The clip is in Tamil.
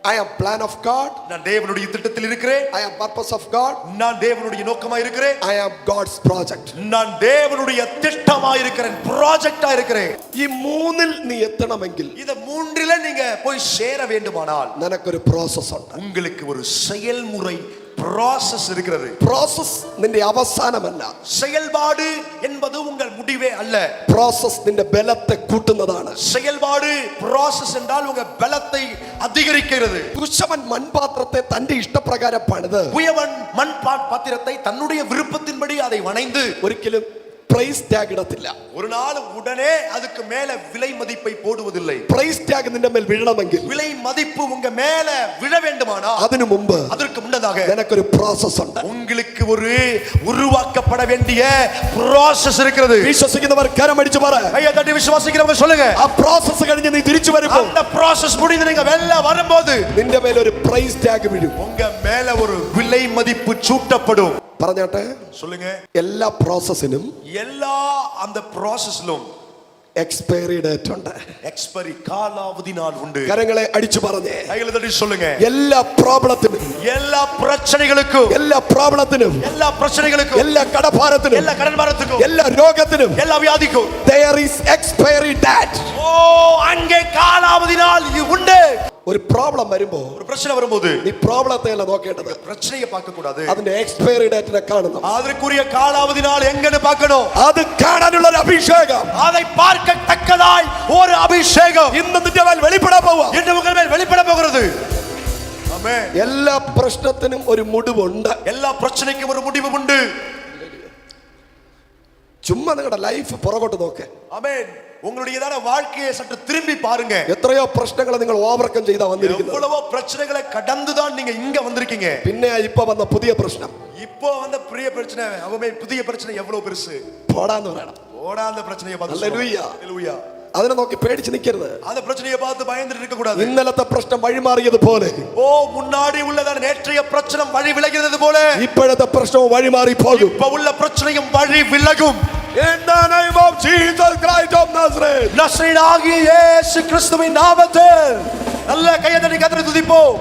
I am plan of God. நான் தேவனுடைய திட்டத்தில் இருக்கிறேன். I am purpose of God. நான் தேவனுடைய நோக்கமாய் இருக்கிறேன். I am God's project. நான் தேவனுடைய திட்டமாய் இருக்கிறேன், ப்ராஜெக்டா இருக்கிறேன். ഈ മൂന്നിൽ നീ എത്തണമെങ്കിൽ இந்த மூன்றில நீங்க போய் சேர வேண்டுமானால் നിനക്കൊരു പ്രോസസ് ഉണ്ട്. உங்களுக்கு ஒரு செயல்முறை process இருக்கிறது. പ്രോസസ് നിന്റെ അവസാനമല്ല. செயல்பாடு என்பது உங்கள் முடிவே அல்ல. പ്രോസസ് നിന്റെ ബലത്തെ കൂട്ടുന്നതാണ്. செயல்பாடு process என்றால் உங்க பலத்தை அதிகரிக்கிறது. കുശവൻ മൺപാത്രത്തെ തന്റെ ഇഷ്ടപ്രകാരം പണിത് குயவன் மண் பாத்திரத்தை தன்னுடைய விருப்பத்தின்படி அதை வணைந்து ഒരിക്കലും പ്രൈസ് ടാഗ് ഇടത്തില്ല. ஒரு நாள் உடனே அதுக்கு மேல விலை மதிப்பை போடுவதில்லை. പ്രൈസ് ടാഗ് നിന്റെ മേൽ വീഴണമെങ്കിൽ விலை மதிப்பு உங்க மேல விழ வேண்டுமானா അതിനു മുമ്പ് அதற்கு முன்னதாக നിനക്കൊരു പ്രോസസ് ഉണ്ട്. உங்களுக்கு ஒரு உருவாக்கப்பட வேண்டிய process இருக்கிறது. വിശ്വസിക്കുന്നവർ കരമടിച്ചു പറ. கையை தட்டி விசுவாசிக்கிறவங்க சொல்லுங்க. ആ പ്രോസസ് കഴിഞ്ഞ് നീ തിരിച്ചു വരുമ്പോൾ அந்த process முடிந்து நீங்க வெளில வரும்போது നിന്റെ മേൽ ഒരു പ്രൈസ് ടാഗ് വീഴും. உங்க மேல ஒரு விலை மதிப்பு சூட்டப்படும். പറഞ്ഞാട്ടെ, சொல்லுங்க. എല്ലാ പ്രോസസ്സിനും எல்லா அந்த processலும் എക്സ്പയറി ഡേറ്റ് ഉണ്ട്. எக்ஸ்பைரி காலாவதி நாள் உண்டு. കരങ്ങളെ അടിച്ചു പറഞ്ഞേ, கைகளை தட்டி சொல்லுங்க. എല്ലാ പ്രോബ്ലത്തിനും, எல்லா பிரச்சனைகளுக்கும், എല്ലാ പ്രോബ്ലത്തിനും, எல்லா பிரச்சனைகளுக்கும், എല്ലാ കടഭാരത്തിനും, எல்லா கடன் பாரத்துக்கும், എല്ലാ രോഗത്തിനും எல்லா வியாதிக்கும் there is expiry date. ஓ, அங்கே காலாவதி நாள் உண்டு. ഒരു പ്രോബ്ലം വരുമ്പോ, ஒரு பிரச்சனை வரும்போது നീ പ്രോബ്ലത്തെ അല്ല നോക്കേണ്ടത്, பிரச்சனையை பார்க்க கூடாது. അതിന്റെ എക്സ്പയറി ഡേറ്റിനെ കാണണം. அதற்குரிய காலாவதி நாள் எங்கன்னு பார்க்கணும். അത് കാണാനുള്ള ഒരു അഭിഷേകം, அதை பார்க்கத்தக்கதாய் ஒரு அபிஷேகம் ഇന്ന് നിന്റെ മേൽ വെളിപ്പെടാൻ പോവാ. இன்று உங்கள் மேல் வெளிப்பட போகிறது. ஆமென். എല്ലാ പ്രശ്നത്തിനും ഒരു മുടിവുണ്ട്. எல்லா பிரச்சனைக்கும் ஒரு முடிவு உண்டு. ചുമ്മാ നിങ്ങളുടെ ലൈഫ് പുറകോട്ട് നോക്ക്. ஆமென். உங்களுடையதான வாழ்க்கையை சற்று திரும்பி பாருங்க. എത്രയോ പ്രശ്നങ്ങൾ നിങ്ങൾ ഓവർകം ചെയ്താ വന്നിരിക്കുന്നത്. எவ்வளவோ பிரச்சனைகளை கடந்து தான் நீங்க இங்க வந்திருக்கீங்க. പിന്നെ ഇപ്പൊ വന്ന പുതിയ പ്രശ്നം, இப்போ வந்த பெரிய பிரச்சனை, அவமே புதிய பிரச்சனை எவ்வளவு பெருசு. പോടാന്ന് പറയണം. ஓடா அந்த பிரச்சனையை பார்த்து. ഹല്ലേലൂയ. ஹல்லேலூயா. അതിനെ നോക്കി പേടിച്ച് നിൽക്കരുത്. அந்த பிரச்சனையை பார்த்து பயந்துட்டு இருக்க கூடாது. ഇന്നലത്തെ പ്രശ്നം വഴിമാറിയതുപോലെ, ஓ, முன்னாடி உள்ளதான நேற்றைய பிரச்சனை வழி விலகிறது போல ഇപ്പോഴത്തെ പ്രശ്നവും വഴിമാറി പോകും. இப்ப உள்ள பிரச்சனையும் வழி விலகும். In the name of Jesus Christ of Nazareth. நசரேயனாகிய இயேசு கிறிஸ்துவின் நாமத்தில் நல்ல கையை தட்டி கர்த்தரை துதிப்போம்.